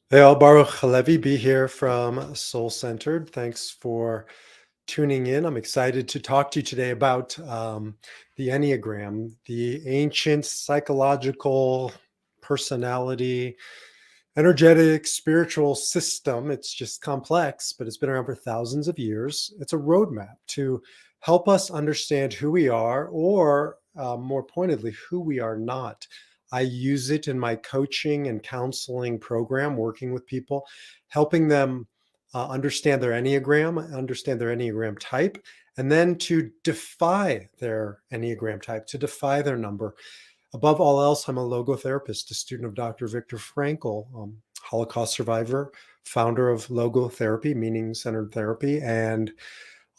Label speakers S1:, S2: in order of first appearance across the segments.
S1: Hey, all, Baruch Halevi, be here from Soul Centered. Thanks for tuning in. I'm excited to talk to you today about the Enneagram, the ancient psychological personality, energetic, spiritual system. It's just complex, but it's been around for thousands of years. It's a roadmap to help us understand who we are, or more pointedly, who we are not. I use it in my coaching and counseling program, working with people, helping them understand their Enneagram type, and then to defy their Enneagram type, to defy their number. Above all else, I'm a logotherapist, a student of Dr. Viktor Frankl, Holocaust survivor, founder of logotherapy, meaning-centered therapy, and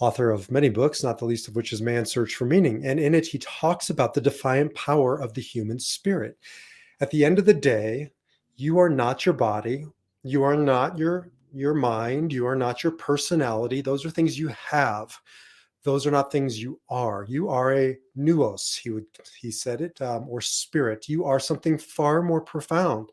S1: author of many books, not the least of which is Man's Search for Meaning. And in it, he talks about the defiant power of the human spirit. At the end of the day, you are not your body. You are not your mind. You are not your personality. Those are things you have. Those are not things you are. You are a nous, he said it, or spirit. You are something far more profound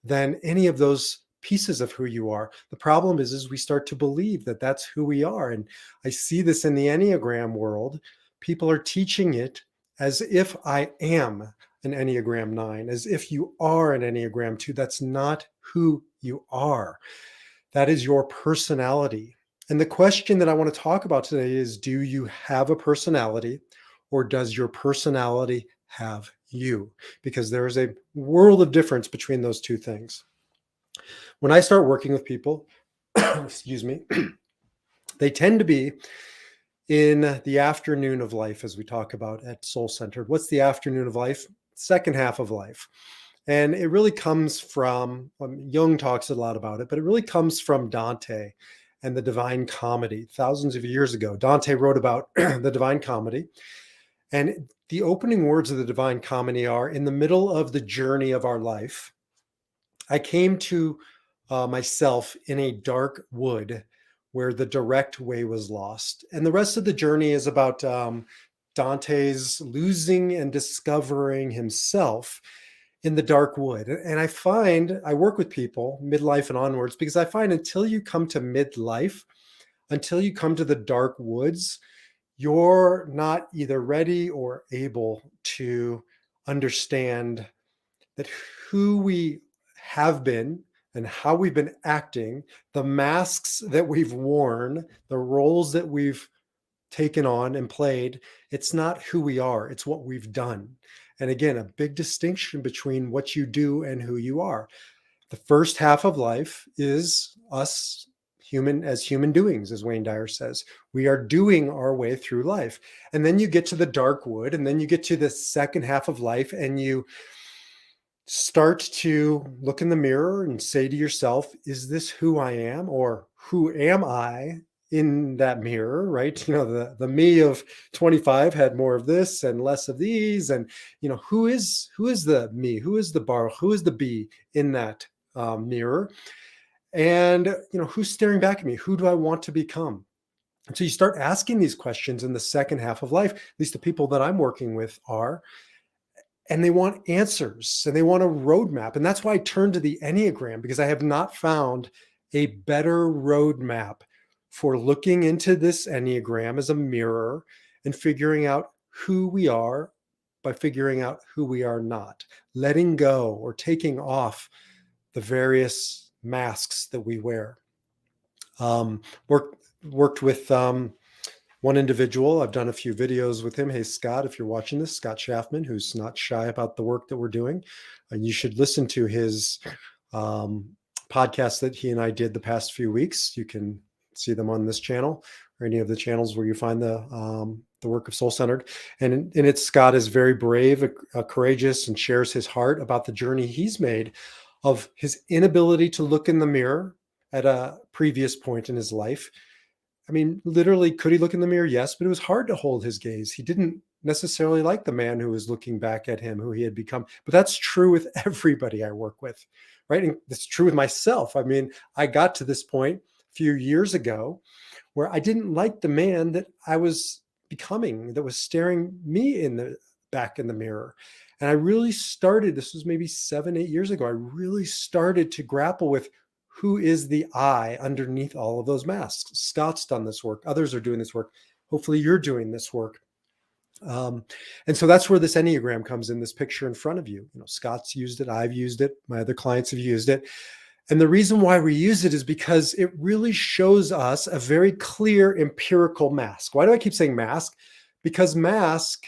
S1: than any of those pieces of who you are. The problem is we start to believe that that's who we are. And I see this in the Enneagram world. People are teaching it as if I am an Enneagram 9, as if you are an Enneagram 2. That's not who you are. That is your personality. And the question that I want to talk about today is, do you have a personality, or does your personality have you? Because there is a world of difference between those two things. When I start working with people, excuse me, they tend to be in the afternoon of life, as we talk about at Soul Centered. What's the afternoon of life? Second half of life. And it really comes from, Jung talks a lot about it, but it really comes from Dante and the Divine Comedy. Thousands of years ago, Dante wrote about the Divine Comedy. And the opening words of the Divine Comedy are, in the middle of the journey of our life, I came to myself in a dark wood where the direct way was lost. And the rest of the journey is about Dante's losing and discovering himself in the dark wood. And I work with people midlife and onwards, because I find until you come to midlife, until you come to the dark woods, you're not either ready or able to understand that who we have been and how we've been acting, the masks that we've worn, the roles that we've taken on and played, it's not who we are, it's what we've done. And again, a big distinction between what you do and who you are. The first half of life is us human doings, as Wayne Dyer says. We are doing our way through life. And then you get to the dark wood, and then you get to the second half of life, and you start to look in the mirror and say to yourself, is this who I am, or who am I in that mirror? Right? The me of 25 had more of this and less of these. And who is the me? Who is the Baruch? Who is the be in that mirror? And who's staring back at me? Who do I want to become? And so you start asking these questions in the second half of life. At least the people that I'm working with are. And they want answers, and they want a roadmap. And that's why I turned to the Enneagram, because I have not found a better roadmap for looking into this Enneagram as a mirror and figuring out who we are by figuring out who we are not, letting go or taking off the various masks that we wear. Worked with one individual. I've done a few videos with him. Hey, Scott, if you're watching this, Scott Schaffman, who's not shy about the work that we're doing. And you should listen to his podcast that he and I did the past few weeks. You can see them on this channel or any of the channels where you find the work of Soul Centered. And in it, Scott is very brave, courageous, and shares his heart about the journey he's made of his inability to look in the mirror at a previous point in his life. I mean, literally, could he look in the mirror? Yes, but it was hard to hold his gaze. He didn't necessarily like the man who was looking back at him, who he had become. But that's true with everybody I work with, right? And it's true with myself. I mean, I got to this point a few years ago where I didn't like the man that I was becoming, that was staring me in the back in the mirror. And I really started, this was maybe 7, 8 years ago, I really started to grapple with, who is the I underneath all of those masks. Scott's done this work. Others are doing this work. Hopefully you're doing this work. And so that's where this Enneagram comes in, this picture in front of you. Scott's used it. I've used it. My other clients have used it. And the reason why we use it is because it really shows us a very clear empirical mask. Why do I keep saying mask? Because mask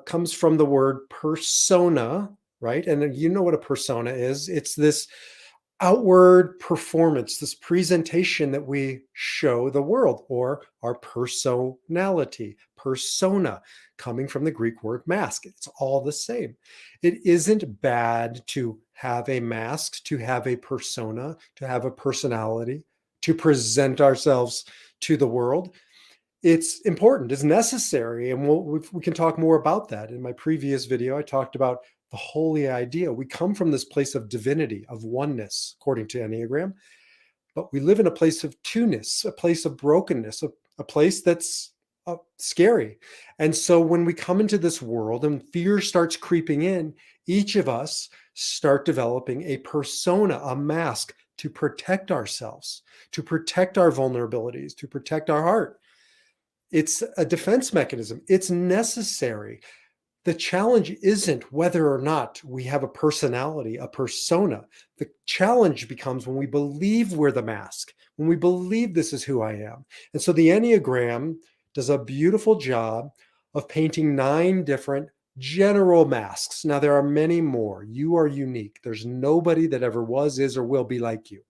S1: comes from the word persona, right? And you know what a persona is. It's this outward performance, this presentation that we show the world, or our personality, persona, coming from the Greek word mask. It's all the same. It isn't bad to have a mask, to have a persona, to have a personality, to present ourselves to the world. It's important, it's necessary, and we can talk more about that. In my previous video, I talked about the holy idea. We come from this place of divinity, of oneness, according to Enneagram, but we live in a place of two-ness, a place of brokenness, a place that's scary. And so when we come into this world and fear starts creeping in, each of us start developing a persona, a mask to protect ourselves, to protect our vulnerabilities, to protect our heart. It's a defense mechanism. It's necessary. The challenge isn't whether or not we have a personality, a persona. The challenge becomes when we believe we're the mask, when we believe this is who I am. And so the Enneagram does a beautiful job of painting 9 different general masks. Now, there are many more. You are unique. There's nobody that ever was, is, or will be like you.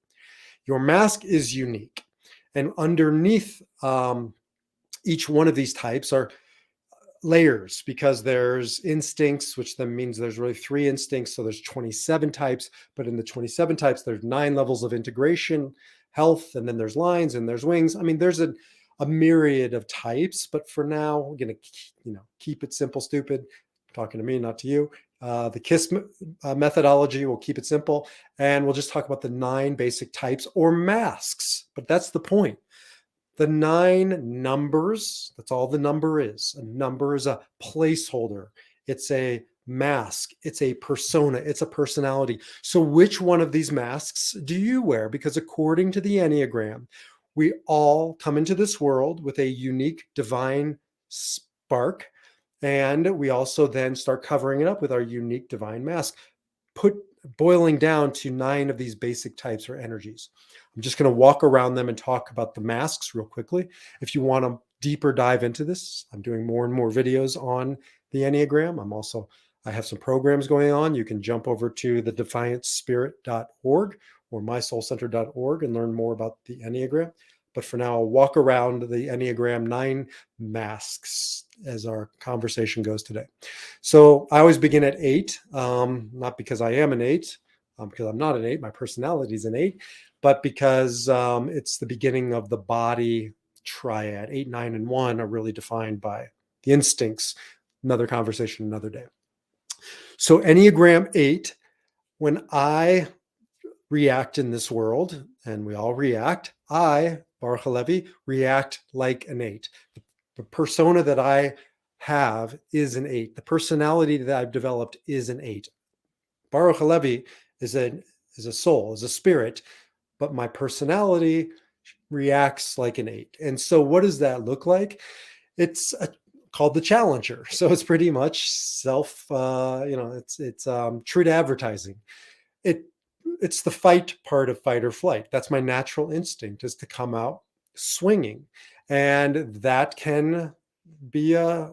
S1: Your mask is unique. And underneath each one of these types are layers, because there's instincts, which then means there's really 3 instincts. So there's 27 types, but in the 27 types, there's 9 levels of integration, health, and then there's lines and there's wings. I mean, there's a myriad of types, but for now, we're going to, keep it simple, stupid. I'm talking to me, not to you. The KISS methodology, we'll keep it simple, and we'll just talk about the 9 basic types or masks. But that's the point. The 9 numbers, that's all the number is. A number is a placeholder. It's a mask. It's a persona. It's a personality. So which one of these masks do you wear? Because according to the Enneagram, we all come into this world with a unique divine spark. And we also then start covering it up with our unique divine mask, boiling down to 9 of these basic types or energies. I'm just going to walk around them and talk about the masks real quickly. If you want to deeper dive into this, I'm doing more and more videos on the Enneagram. I have some programs going on. You can jump over to the defiantspirit.org or mysoulcenter.org and learn more about the Enneagram. But for now, I'll walk around the Enneagram 9 masks as our conversation goes today. So I always begin at 8, not because I am an 8, because I'm not an 8. My personality is an 8, but because it's the beginning of the body triad. 8, 9, and 1 are really defined by the instincts. Another conversation, another day. So Enneagram 8, when I react in this world, and we all react, I, Baruch Halevi, react like an 8. The persona that I have is an 8. The personality that I've developed is an 8. Baruch Halevi is a soul, is a spirit, but my personality reacts like an 8. And so what does that look like? It's called the challenger. So it's pretty much it's true to advertising. It's the fight part of fight or flight. That's my natural instinct, is to come out swinging. And that can be a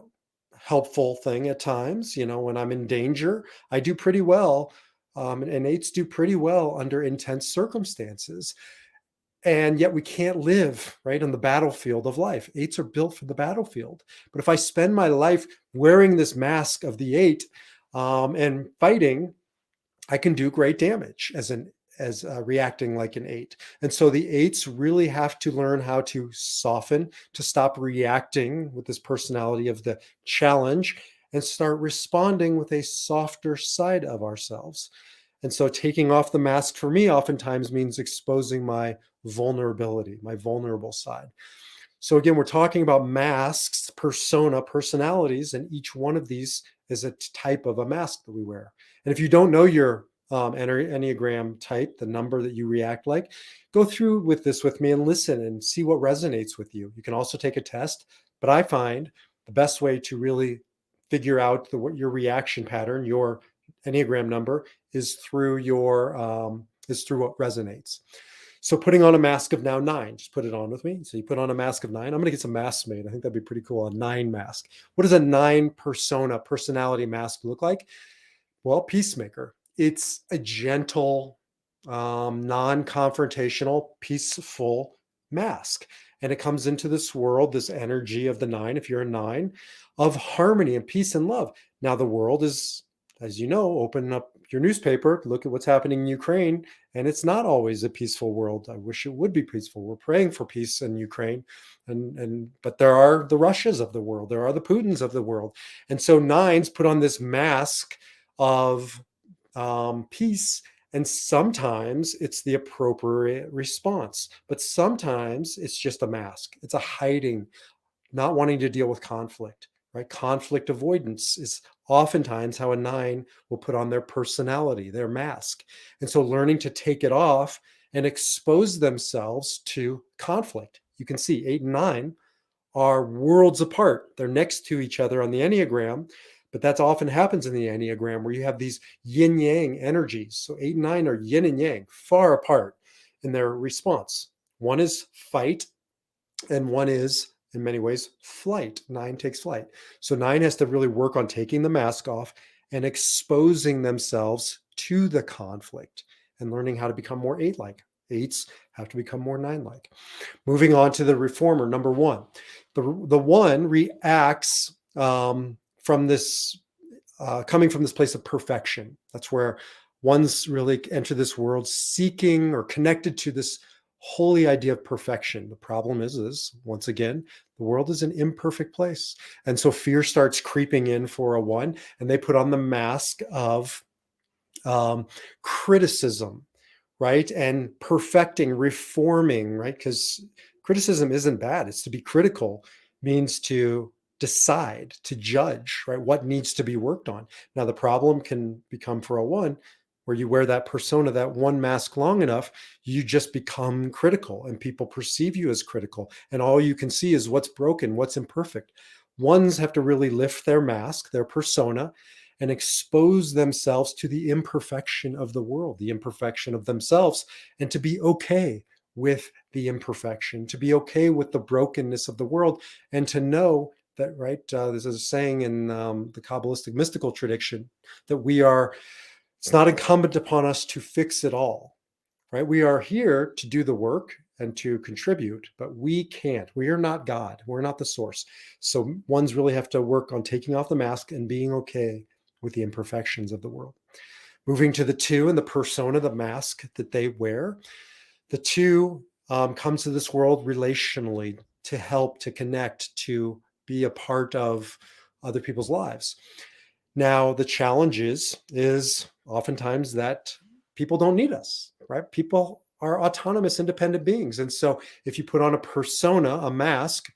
S1: helpful thing at times. When I'm in danger, I do pretty well. And 8s do pretty well under intense circumstances. And yet we can't live right on the battlefield of life. 8s are built for the battlefield. But if I spend my life wearing this mask of the 8 and fighting, I can do great damage as reacting like an 8. And so the 8s really have to learn how to soften, to stop reacting with this personality of the challenge and start responding with a softer side of ourselves. And so taking off the mask for me oftentimes means exposing my vulnerability, my vulnerable side. So again, we're talking about masks, persona, personalities, and each one of these is a type of a mask that we wear. And if you don't know your Enneagram type, the number that you react like, go through with this with me and listen and see what resonates with you. You can also take a test, but I find the best way to really figure out your reaction pattern, your Enneagram number, is through what resonates. So putting on a mask of now 9, just put it on with me. So you put on a mask of 9. I'm going to get some masks made. I think that'd be pretty cool. A 9 mask. What does a 9 personality mask look like? Well, peacemaker. It's a gentle, non-confrontational, peaceful mask. And it comes into this world, this energy of the 9, if you're a 9, of harmony and peace and love. Now, the world is, as you know, open up your newspaper, look at what's happening in Ukraine, and it's not always a peaceful world. I wish it would be peaceful. We're praying for peace in Ukraine, but there are the Russias of the world, there are the Putins of the world. And so 9s put on this mask of peace, and sometimes it's the appropriate response, but sometimes it's just a mask. It's a hiding, not wanting to deal with conflict, right? Conflict avoidance is oftentimes how a 9 will put on their personality, their mask. And so learning to take it off and expose themselves to conflict. You can see 8 and 9 are worlds apart. They're next to each other on the Enneagram, but that often happens in the Enneagram where you have these yin yang energies. So 8 and 9 are yin and yang, far apart in their response. One is fight, and one is, in many ways, flight. 9 takes flight. So 9 has to really work on taking the mask off and exposing themselves to the conflict and learning how to become more 8-like. 8s have to become more 9-like. Moving on to the reformer, number 1. The 1 reacts from this, coming from this place of perfection. That's where ones really enter this world seeking or connected to this holy idea of perfection. The problem is once again, the world is an imperfect place. And so fear starts creeping in for a 1, and they put on the mask of criticism, right? And perfecting, reforming, right? Because criticism isn't bad. It's to be critical, means to decide, to judge, right? What needs to be worked on. Now, the problem can become for a 1, where you wear that persona, that 1 mask long enough, you just become critical and people perceive you as critical. And all you can see is what's broken, what's imperfect. 1s have to really lift their mask, their persona, and expose themselves to the imperfection of the world, the imperfection of themselves, and to be okay with the imperfection, to be okay with the brokenness of the world, and to know that, right, there's a saying in the Kabbalistic mystical tradition that it's not incumbent upon us to fix it all, right? We are here to do the work and to contribute, but we can't. We are not God. We're not the source. So 1s really have to work on taking off the mask and being okay with the imperfections of the world. Moving to the 2 and the persona, the mask that they wear. The 2 comes to this world relationally, to help, to connect, to be a part of other people's lives. Now, the challenge is oftentimes that people don't need us, right? People are autonomous, independent beings. And so if you put on a persona, a mask,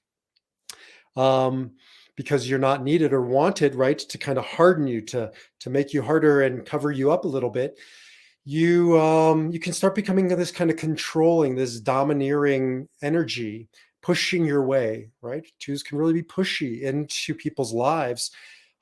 S1: because you're not needed or wanted, right, to kind of harden you, to make you harder and cover you up a little bit, you can start becoming this kind of controlling, this domineering energy, pushing your way, right? 2s can really be pushy into people's lives,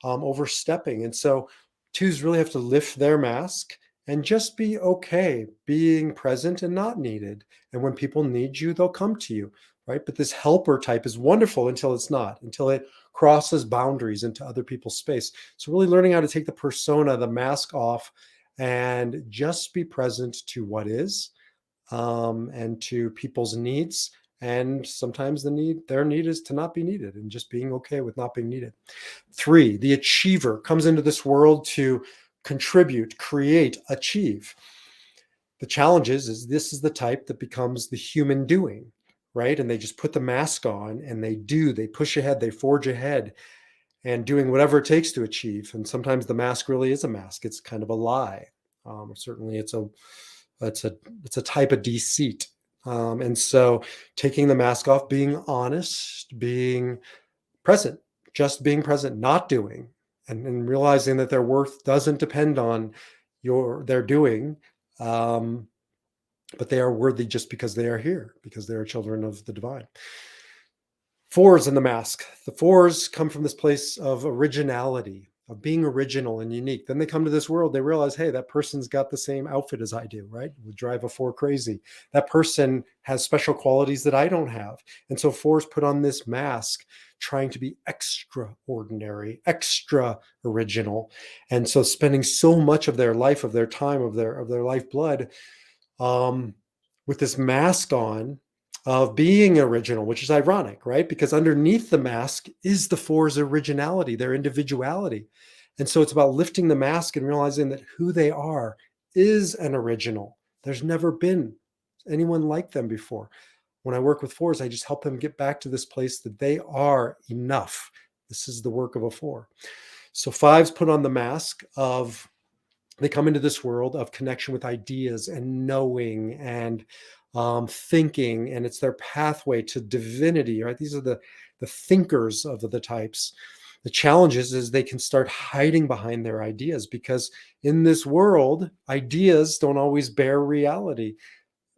S1: overstepping. And so 2s really have to lift their mask and just be okay being present and not needed. And when people need you, they'll come to you, right? But this helper type is wonderful until it's not, until it crosses boundaries into other people's space. So really learning how to take the persona, the mask off, and just be present to what is, and to people's needs. And sometimes their need is to not be needed, and just being okay with not being needed. 3, the achiever comes into this world to contribute, create, achieve. The challenge is this is the type that becomes the human doing, right? And they just put the mask on and they push ahead, they forge ahead, and doing whatever it takes to achieve. And sometimes the mask really is a mask. It's kind of a lie. Certainly it's a type of deceit. And so taking the mask off, being honest, being present, just being present, not doing, and realizing that their worth doesn't depend on they're doing, but they are worthy just because they are here, because they are children of the divine. Fours in the mask. The fours come from this place of originality, of being original and unique. Then they come to this world, they realize, hey, that person's got the same outfit as I do, right? Would drive a four crazy. That person has special qualities that I don't have. And so fours put on this mask, trying to be extraordinary, extra original. And so spending so much of their life, of their time, of their lifeblood, with this mask on of being original, which is ironic, right? Because underneath the mask is the four's originality, their individuality. And so it's about lifting the mask and realizing that who they are is an original. There's never been anyone like them before. When I work with fours, I just help them get back to this place that they are enough. This is the work of a four. So fives put on the mask of, they come into this world of connection with ideas and knowing and thinking, and it's their pathway to divinity, right? These are the thinkers of the types. The challenge is they can start hiding behind their ideas, because in this world, ideas don't always bear reality.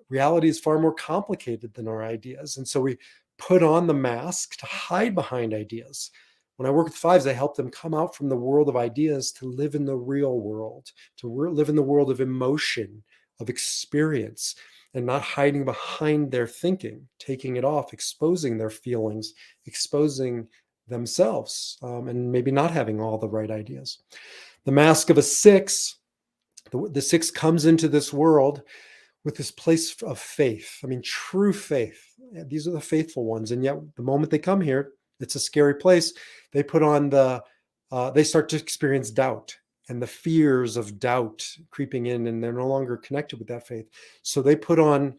S1: Reality is far more complicated than our ideas. And so we put on the mask to hide behind ideas. When I work with fives, I help them come out from the world of ideas to live in the real world, to live in the world of emotion, of experience, and not hiding behind their thinking, taking it off, exposing their feelings, exposing themselves, and maybe not having all the right ideas. The mask of a six, the six comes into this world with this place of faith. I mean, true faith. These are the faithful ones. And yet the moment they come here, it's a scary place. They put on they start to experience doubt, and the fears of doubt creeping in, and they're no longer connected with that faith. So they put on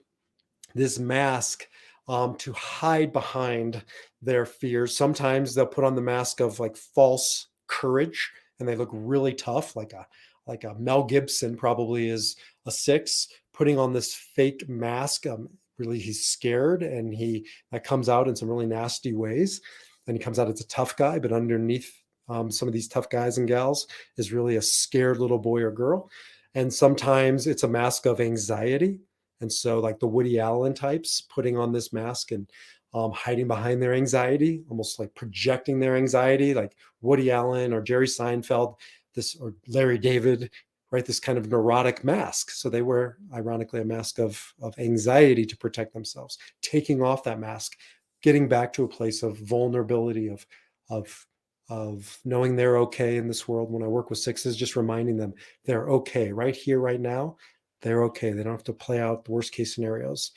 S1: this mask to hide behind their fears. Sometimes they'll put on the mask of like false courage, and they look really tough, like a Mel Gibson probably is a six, putting on this fake mask. Really, he's scared, and that comes out in some really nasty ways. And he comes out as a tough guy, but underneath some of these tough guys and gals is really a scared little boy or girl. And sometimes it's a mask of anxiety. And so, like the Woody Allen types, putting on this mask and hiding behind their anxiety, almost like projecting their anxiety, like Woody Allen or Jerry Seinfeld, or Larry David, right? This kind of neurotic mask. So they wear, ironically, a mask of anxiety to protect themselves. Taking off that mask, getting back to a place of vulnerability, of knowing they're okay in this world. When I work with sixes, just reminding them they're okay right here, right now. They're okay. They don't have to play out the worst case scenarios.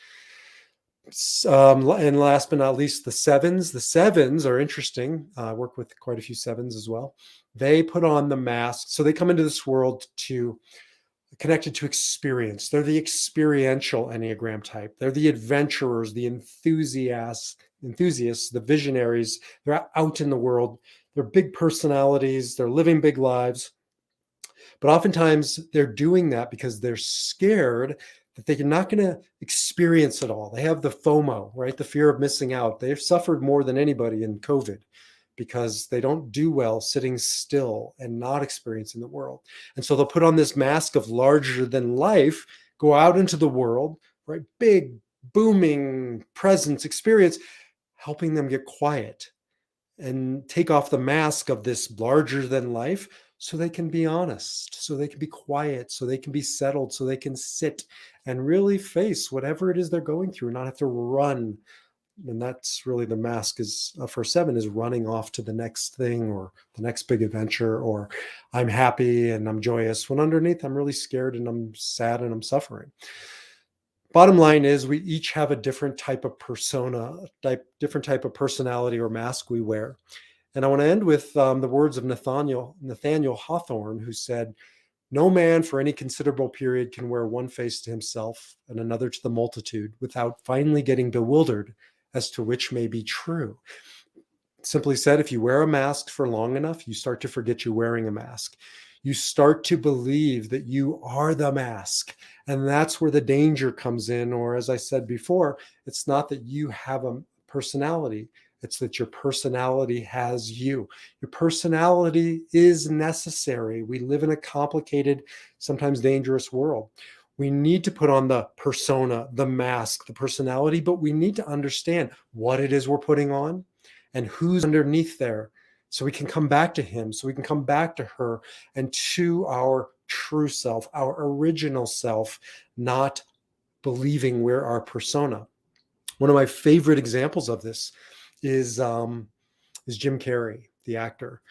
S1: And last but not least, the sevens. The sevens are interesting. I work with quite a few sevens as well. They put on the mask. So they come into this world connected to experience. They're the experiential Enneagram type. They're the adventurers, the enthusiasts, the visionaries. They're out in the world. They're big personalities. They're living big lives. But oftentimes they're doing that because they're scared that they're not going to experience it all. They have the FOMO, right? The fear of missing out. They've suffered more than anybody in COVID because they don't do well sitting still and not experiencing the world. And so they'll put on this mask of larger than life, go out into the world, right? Big, booming presence, experience, helping them get quiet and take off the mask of this larger than life, so they can be honest, so they can be quiet, so they can be settled, so they can sit and really face whatever it is they're going through, not have to run. And that's really the mask is for seven, is running off to the next thing or the next big adventure, or I'm happy and I'm joyous, when underneath I'm really scared and I'm sad and I'm suffering. Bottom line is we each have a different type of persona, different type of personality or mask we wear. And I want to end with the words of Nathaniel Hawthorne, who said, "No man for any considerable period can wear one face to himself and another to the multitude without finally getting bewildered as to which may be true." Simply said, if you wear a mask for long enough, you start to forget you're wearing a mask. You start to believe that you are the mask. And that's where the danger comes in. Or as I said before, it's not that you have a personality. It's that your personality has you. Your personality is necessary. We live in a complicated, sometimes dangerous world. We need to put on the persona, the mask, the personality, but we need to understand what it is we're putting on and who's underneath there, so we can come back to him, so we can come back to her and to our true self, our original self, not believing we're our persona. One of my favorite examples of this is Jim Carrey, the actor.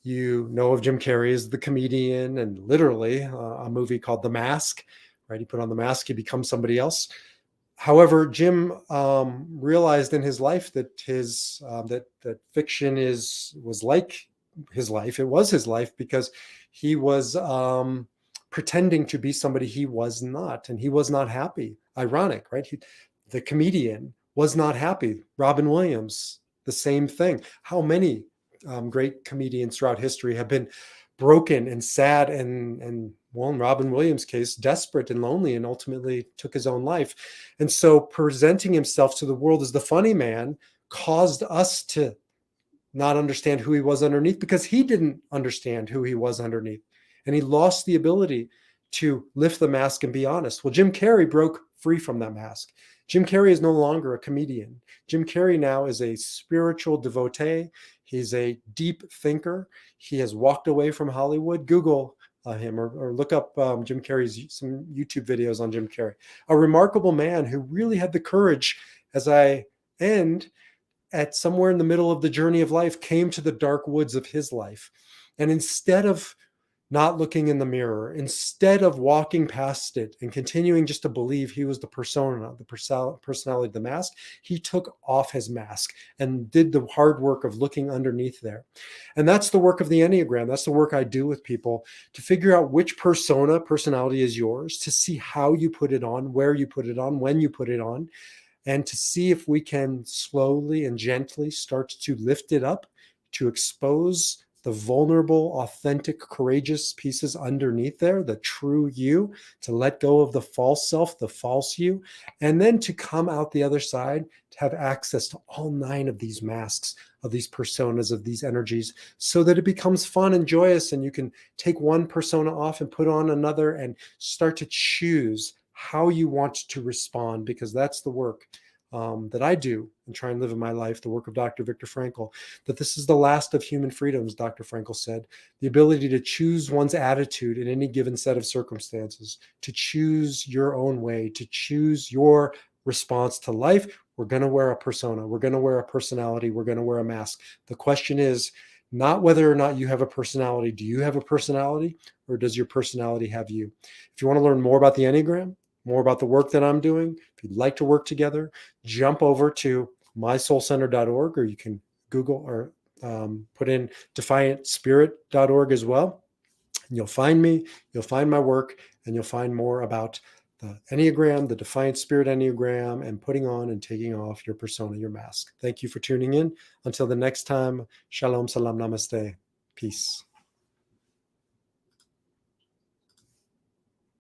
S1: You know of Jim Carrey as the comedian, and literally a movie called The Mask, right? He put on the mask, he becomes somebody else. However, Jim realized in his life that that fiction was like his life. It was his life because he was pretending to be somebody he was not, and he was not happy. Ironic, right? The comedian was not happy. Robin Williams, the same thing. How many great comedians throughout history have been broken and sad and well, in Robin Williams' case, desperate and lonely, and ultimately took his own life. And so presenting himself to the world as the funny man caused us to not understand who he was underneath, because he didn't understand who he was underneath. And he lost the ability to lift the mask and be honest. Well, Jim Carrey broke free from that mask. Jim Carrey is no longer a comedian. Jim Carrey now is a spiritual devotee. He's a deep thinker. He has walked away from Hollywood. Google him or look up Jim Carrey's some YouTube videos on Jim Carrey. A remarkable man who really had the courage, as I end, at somewhere in the middle of the journey of life, came to the dark woods of his life. And instead of not looking in the mirror, instead of walking past it and continuing just to believe he was the persona, the personality, the mask, he took off his mask and did the hard work of looking underneath there. And that's the work of the Enneagram. That's the work I do with people, to figure out which personality is yours, to see how you put it on, where you put it on, when you put it on, and to see if we can slowly and gently start to lift it up, to expose the vulnerable, authentic, courageous pieces underneath there, the true you, to let go of the false self, the false you, and then to come out the other side, to have access to all 9 of these masks, of these personas, of these energies, so that it becomes fun and joyous, and you can take one persona off and put on another and start to choose how you want to respond, because that's the work that I do and try and live in my life, the work of Dr. Viktor Frankl, that this is the last of human freedoms, Dr. Frankl said, the ability to choose one's attitude in any given set of circumstances, to choose your own way, to choose your response to life. We're going to wear a persona. We're going to wear a personality. We're going to wear a mask. The question is not whether or not you have a personality. Do you have a personality, or does your personality have you? If you want to learn more about the Enneagram, more about the work that I'm doing, if you'd like to work together, jump over to mysoulcenter.org, or you can Google or put in defiantspirit.org as well. And you'll find me, you'll find my work, and you'll find more about the Enneagram, the Defiant Spirit Enneagram, and putting on and taking off your persona, your mask. Thank you for tuning in. Until the next time, Shalom, Salam, Namaste. Peace.